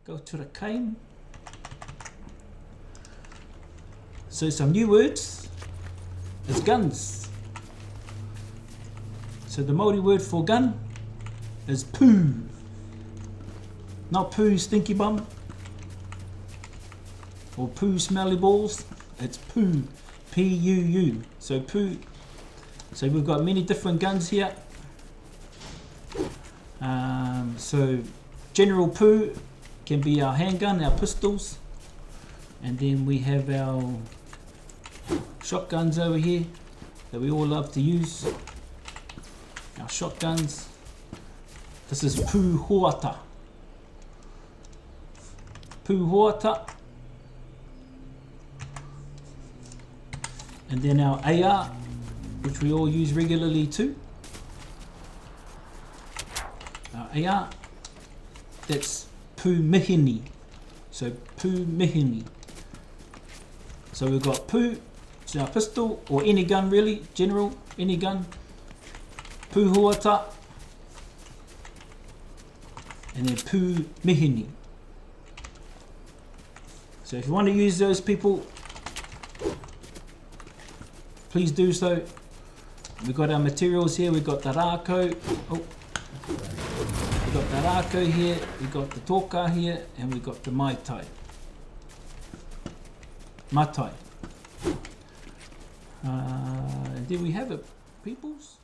go to the cane. So some new words is guns. So the Maori word for gun is poo. Not poo stinky bum or poo smelly balls. It's poo, P-U-U. So poo. So we've got many different guns here. So general poo can be our handgun, our pistols, and then we have our shotguns over here that we all love to use. Our shotguns. This is pū hoata. Pū hoata. And then our AR, which we all use regularly too. Our AR, that's pū mihini. So pū mihini. So we've got pū, it's our pistol, or any gun really, general, any gun. Pū hoata. And then pū mihini. So if you want to use those, people, please do so. We've got our materials here. We've got the rākau. Oh. We've got the rākau here. We've got the toka here. And we've got the matai. And there we have it, peoples.